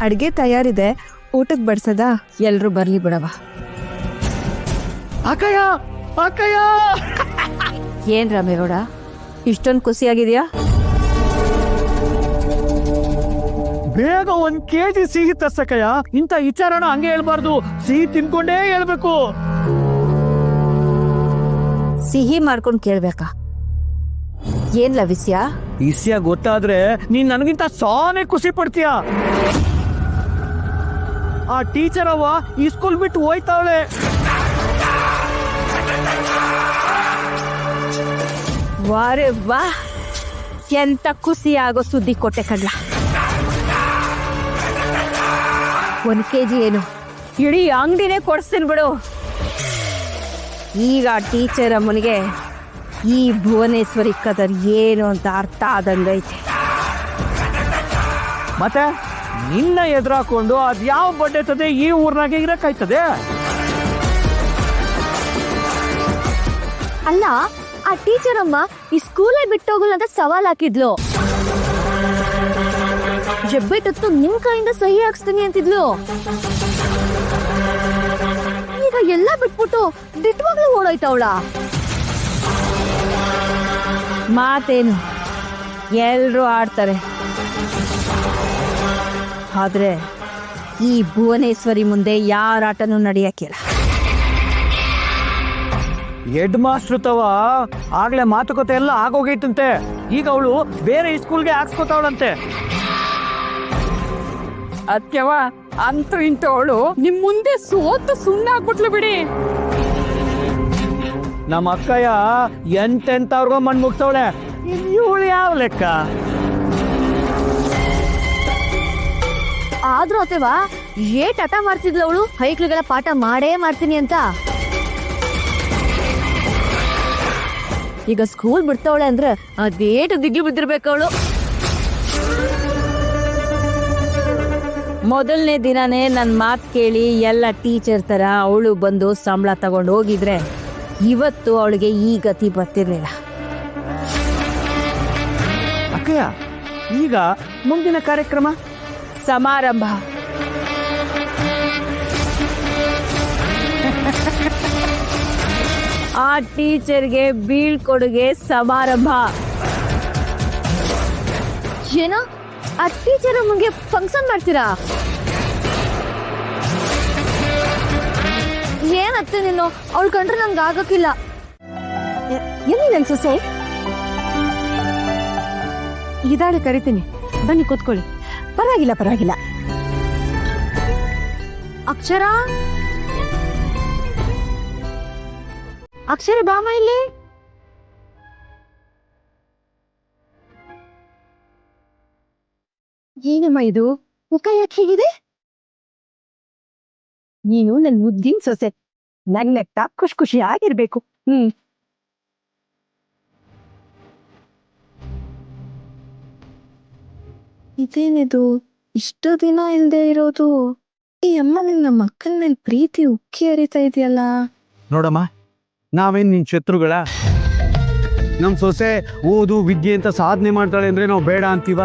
ಅಡ್ಗೆ ತಯಾರಿದೆ, ಊಟಕ್ಕೆ ಬಡ್ಸದ? ಎಲ್ರು ಬರ್ಲಿ ಬಿಡವ. ಅಕ್ಕಯ್ಯ ಅಕ್ಕಯ್ಯ ಏನ್ ರಾಮೇಗೌಡ ಇಷ್ಟೊಂದು ಖುಷಿಯಾಗಿದ್ಯಾ? ಬೇಗ 1 kg ಸಿಹಿ ತರ್ಸಕ್ಕಯ್ಯ. ಇಂಥ ವಿಚಾರನ ಹಂಗೆ ಹೇಳ್ಬಾರ್ದು, ಸಿಹಿ ತಿನ್ಕೊಂಡೇ ಹೇಳ್ಬೇಕು. ಸಿಹಿ ಮಾಡ್ಕೊಂಡು ಕೇಳ್ಬೇಕಾ? ಏನ್ಲ ವಿಷಯ ಗೊತ್ತಾದ್ರೆ ನೀನ್ ನನಗಿಂತ ಸಾನೆ ಖುಷಿ ಪಡ್ತೀಯ. ಆ ಟೀಚರ್ ಅವ್ವ ಈ ಸ್ಕೂಲ್ ಬಿಟ್ಟು ಹೋಯ್ತಾವಳೆ. ವಾರೆ ವಾ, ಎಂತ ಖುಷಿ ಆಗೋ ಸುದ್ದಿ ಕೊಟ್ಟೆ ಕಡ್ಲ. 1 kg ಏನು, ಇಡೀ ಅಂಗಡಿನೇ ಕೊಡಿಸ್ತೀನಿ ಬಿಡು. ಈಗ ಟೀಚರ್ ಅಮ್ಮನಿಗೆ ಈ ಭುವನೇಶ್ವರಿ ಕದರ್ ಏನು ಅಂತ ಅರ್ಥ ಆದಂಗೈತೆ. ಮತ್ತೆ ನಿನ್ನ ಎದುರಾಕೊಂಡು ಅದ್ ಯಾವ ಬಡ್ಡೆ ಈ ಊರ್ನಾಗೆ ಇರಕ್ಕಾಯ್ತದೆ? ಅಲ್ಲ, ಆ ಟೀಚರ್ ಅಮ್ಮ ಈ ಸ್ಕೂಲೇ ಬಿಟ್ಟೋಗಲ್ಲ ಅಂತ ಸವಾಲ್ ಹಾಕಿದ್ಲು. ಜಬ್ಬಿಟ್ಟು ನಿಮ್ ಕೈಯಿಂದ ಸಹಿ ಹಾಕ್ಸ್ತೀನಿ ಅಂತಿದ್ಲು. ಈಗ ಎಲ್ಲ ಬಿಟ್ಬಿಟ್ಟು ದಿಟ್ಟವಾಗ್ಲೂ ಓಡೋಯ್ತವಳ. ಮಾತೇನು, ಎಲ್ರೂ ಆಡ್ತಾರೆ. ಆದ್ರೆ ಈ ಭುವನೇಶ್ವರಿ ಮುಂದೆ ಯಾರ ಆಟನೂ ನಡೆಯಕ್ಕಿಲ್ಲ. ಹೆಡ್ ಮಾಸ್ಟರ್ ತವ ಆಗ್ಲೇ ಮಾತುಕತೆ ಎಲ್ಲ ಆಗೋಗೈತಂತೆ. ಈಗ ಅವಳು ಬೇರೆ ಸ್ಕೂಲ್ಗೆ ಹಾಕ್ಸ್ಕೊತಾವಳಂತೆ. ಅತ್ಯವ ಅಂತೂ ಇಂಥವಳು ನಿಮ್ ಮುಂದೆ ಸೋತು ಸುಣ್ಣಾಗ್ಬಿಟ್ಲು ಬಿಡಿ. ನಮ್ಮ ಅಕ್ಕಯ್ಯ ಎಂತೆಂತವ್ರಿಗೋ ಮಣ್ಣು ಮುಗ್ಸವಳೆ. ಇವಳು ಯಾವ ಲೆಕ್ಕ? ಆದ್ರೂ ಅತ್ತೆವಾ ಏಟ್ ಹಠ ಮಾಡ್ತಿದ್ಲು ಅವಳು, ಹೈಕ್ಳುಗಳ ಪಾಠ ಮಾಡೇ ಮಾಡ್ತೀನಿ ಅಂತ. ಈಗ ಸ್ಕೂಲ್ ಬಿಡ್ತಾವಳೆ ಅಂದ್ರೆ ಅದೇಟು ದಿಗ್ಲು ಬಿದ್ದಿರ್ಬೇಕು ಅವಳು. ಮೊದಲನೇ ದಿನನೇ ನನ್ನ ಮಾತು ಕೇಳಿ ಎಲ್ಲ ಟೀಚರ್ ತರ ಅವಳು ಬಂದು ಸಂಬಳ ತಗೊಂಡು ಹೋಗಿದ್ರೆ ಇವತ್ತು ಅವಳಿಗೆ ಈ ಗತಿ ಬರ್ತಿರ್ಲಿಲ್ಲ. ಅಕ್ಕಯ್ಯ, ಈಗ ಮುಂದಿನ ಕಾರ್ಯಕ್ರಮ ಸಮಾರಂಭ. ಆ ಟೀಚರ್ಗೆ ಬೀಳ್ಕೊಡುಗೆ ಸಮಾರಂಭ. ಏನೋ ಆ ಟೀಚರ್ ಅಮ್ಮಂಗೆ ಫಂಕ್ಷನ್ ಮಾಡ್ತೀರಾ? ಏನತ್ತೆ ನೀನು, ಅವಳು ಕಂಡ್ರೆ ನಂಗೆ ಆಗಕ್ಕಿಲ್ಲ. ಎಲ್ಲಿ ನನ್ ಸೊಸೆ? ಇದಾಳೆ, ಕರಿತೀನಿ, ಬನ್ನಿ ಕೂತ್ಕೊಳ್ಳಿ. ಪರವಾಗಿಲ್ಲ ಪರವಾಗಿಲ್ಲ. ಅಕ್ಷರ, ಅಕ್ಷರ ಬಾಮ ಇಲ್ಲಿ. ಏನಮ್ಮ ಇದು, ಮುಖ ಯಾಕೆ ಹೀಗಿದೆ? ನೀನು ನನ್ ಮುದ್ದಿನ ಸೊಸೆ, ನಗ್ನಗ್ತಾ ಖುಷಿ ಆಗಿರ್ಬೇಕು. ಇದೇನಿದು, ಇಷ್ಟು ದಿನ ಇಲ್ದೇ ಇರೋದು? ಈ ಅಮ್ಮ ನಮ್ಮ ಅಕ್ಕನ ಮೇಲೆ ಪ್ರೀತಿ ಉಕ್ಕಿ ಹರಿತಾ ಇದೆಯಲ್ಲ. ನೋಡಮ್ಮ, ನಾವೇನ್ ನಿನ್ ಶತ್ರುಗಳ? ನಮ್ ಸೊಸೆ ಓದು ವಿದ್ಯೆ ಅಂತ ಸಾಧನೆ ಮಾಡ್ತಾಳೆ ಅಂದ್ರೆ ನಾವು ಬೇಡ ಅಂತೀವ?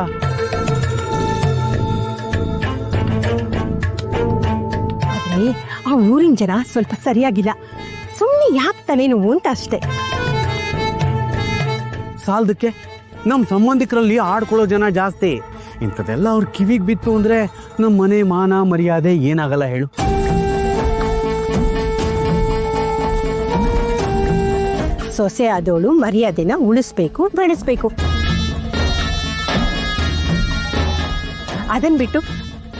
ಆದ್ರೆ ಆ ಊರಿನ ಜನ ಸ್ವಲ್ಪ ಸರಿಯಾಗಿಲ್ಲ. ಸುಮ್ಮನೆ ಯಾಕೆ ತಲೆನೋವು ಅಂತ ಅಷ್ಟೇ. ಸಾಲದಕ್ಕೆ ನಮ್ ಸಂಬಂಧಿಕರಲ್ಲಿ ಆಡ್ಕೊಳ್ಳೋ ಜನ ಜಾಸ್ತಿ. ಇಂಥದೆಲ್ಲ ಅವ್ರ ಕಿವಿಗೆ ಬಿತ್ತು ಅಂದ್ರೆ ನಮ್ಮ ಮನೆ ಮಾನ ಮರ್ಯಾದೆ ಏನಾಗಲ್ಲ ಹೇಳು? ಸೊಸೆ ಆದವಳು ಮರ್ಯಾದೆನ ಉಳಿಸ್ಬೇಕು, ಬೆಳೆಸ್ಬೇಕು. ಅದನ್ ಬಿಟ್ಟು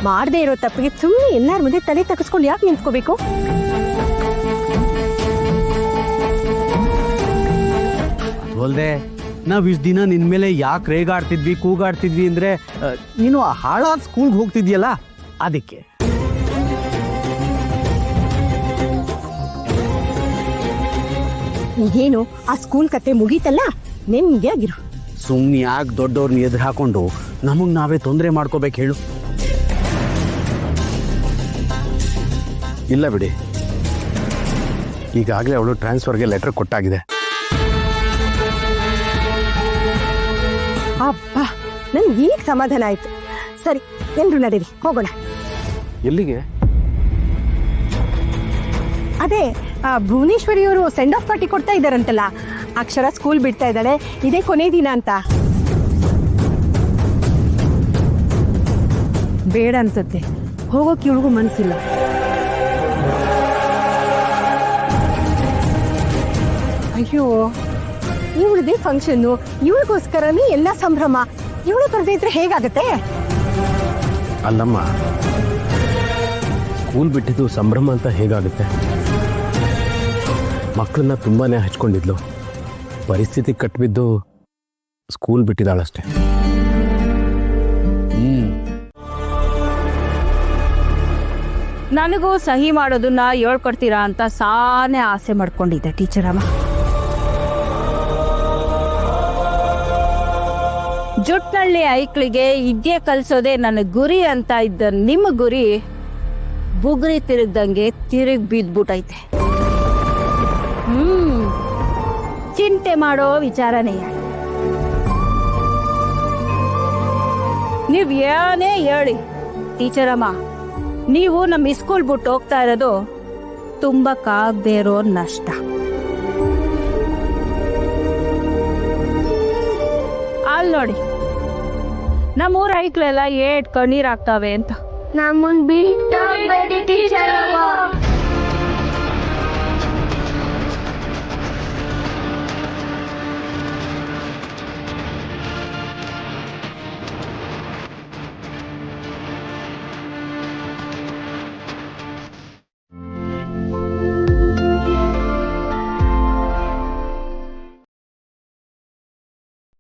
ಮಾಡದೇ ಇರೋ ತಪ್ಪಿಗೆ ಸುಮ್ಮನೆ ಎಲ್ಲಾರ ಮುಂದೆ ತಲೆ ತಗ್ಸ್ಕೊಂಡು ಯಾಕೆ ನಿಂತ್ಕೋಬೇಕು? ಅಲ್ದೆ ನಾವ್ ಇಷ್ಟ ದಿನ ನಿನ್ ಮೇಲೆ ಯಾಕೆ ರೇಗಾಡ್ತಿದ್ವಿ ಕೂಗಾಡ್ತಿದ್ವಿ ಅಂದ್ರೆ ನೀನು ಆ ಹಾಳಾದ ಸ್ಕೂಲ್ಗೆ ಹೋಗ್ತಿದ್ಯಲ್ಲ ಅದಕ್ಕೆ. ಏನು ಆ ಸ್ಕೂಲ್ ಕತೆ ಮುಗೀತಲ್ಲ, ನೆಮ್ಮದಿಯಾಗಿರು. ಸುಮ್ನೆ ಯಾಕೆ ದೊಡ್ಡವ್ರನ್ನ ಎದುರು ಹಾಕೊಂಡು ನಮಗ್ ನಾವೇ ತೊಂದರೆ ಮಾಡ್ಕೋಬೇಕು ಹೇಳು? ಇಲ್ಲ ಬಿಡಿ, ಈಗಾಗಲೇ ಅವಳು ಟ್ರಾನ್ಸ್ಫರ್ಗೆ ಲೆಟರ್ ಕೊಟ್ಟಾಗಿದೆ. ಅಬ್ಬಾ, ನನ್ಗೆ ಈಗ ಸಮಾಧಾನ ಆಯ್ತು. ಸರಿ, ಎಲ್ರು ನಡೀರಿ, ಹೋಗೋಣ. ಎಲ್ಲಿಗೆ? ಅದೇ ಭುವನೇಶ್ವರಿಯವರು ಸೆಂಡ್ ಆಫ್ ಪಾರ್ಟಿ ಕೊಡ್ತಾ ಇದ್ದಾರಂತಲ್ಲ, ಅಕ್ಷರ ಸ್ಕೂಲ್ ಬಿಡ್ತಾ ಇದ್ದಾಳೆ, ಇದೇ ಕೊನೆ ದಿನ ಅಂತ. ಬೇಡ ಅನ್ಸುತ್ತೆ, ಹೋಗೋಕೆ ಇವಳಿಗೂ ಮನಸ್ಸಿಲ್ಲ. ಅಯ್ಯೋ, ಇವಳದೇ ಫಂಕ್ಷನ್ನು, ಇವಳಿಗೋಸ್ಕರನೇ ಎಲ್ಲ ಸಂಭ್ರಮ. ಇವಳು ಬರ್ದೇ ಇದ್ರೆ ಹೇಗಾಗತ್ತೆ? ಅಲ್ಲಮ್ಮ, ಸ್ಕೂಲ್ ಬಿಟ್ಟಿದ್ದು ಸಂಭ್ರಮ ಅಂತ ಹೇಗಾಗುತ್ತೆ? ಮಕ್ಕಳನ್ನ ತುಂಬಾನೇ ಹಚ್ಕೊಂಡಿದ್ಲು, ಪರಿಸ್ಥಿತಿ ಕಟ್ಬಿದ್ದು ಸ್ಕೂಲ್ ಬಿಟ್ಟಿದ್ದಾಳಷ್ಟೆ. ನನಗೂ ಸಹಿ ಮಾಡೋದನ್ನ ಹೇಳ್ಕೊಡ್ತೀರಾ ಅಂತ ಸಾನೇ ಆಸೆ ಮಾಡ್ಕೊಂಡಿದ್ದೆ ಟೀಚರ್ ಅಮ್ಮ. ಜುಟ್ನಳ್ಳಿ ಐಕ್ಳಿಗೆ ಇದ್ಯೆ ಕಲ್ಸೋದೇ ನನ್ನ ಗುರಿ ಅಂತ ಇದ್ದ ನಿಮ್ಮ ಗುರಿ ಬುಗುರಿ ತಿರುಗ್ದಂಗೆ ತಿರುಗಿ ಬಿದ್ಬಿಟ್ಟೈತೆ. ಚಿಂತೆ ಮಾಡೋ ವಿಚಾರನೇ. ನೀವ್ ಏನೇ ಹೇಳಿ ಟೀಚರ್ ಅಮ್ಮ, ನೀವು ನಮ್ಮ ಸ್ಕೂಲ್ ಬಿಟ್ಟು ಹೋಗ್ತಾ ಇರೋದು ತುಂಬಕ್ಕಾಗದೇ ಇರೋ ನಷ್ಟ. ಅಲ್ಲಿ ನೋಡಿ, ನಮ್ಮೂರ ಐಕ್ಳೆಲ್ಲ ಏಟ್ ಕಣ್ಣೀರ್ ಆಗ್ತಾವೆ ಅಂತ. ನಮ್ಮನ್ ಬಿಟ್ಟು ಟೀಚರ್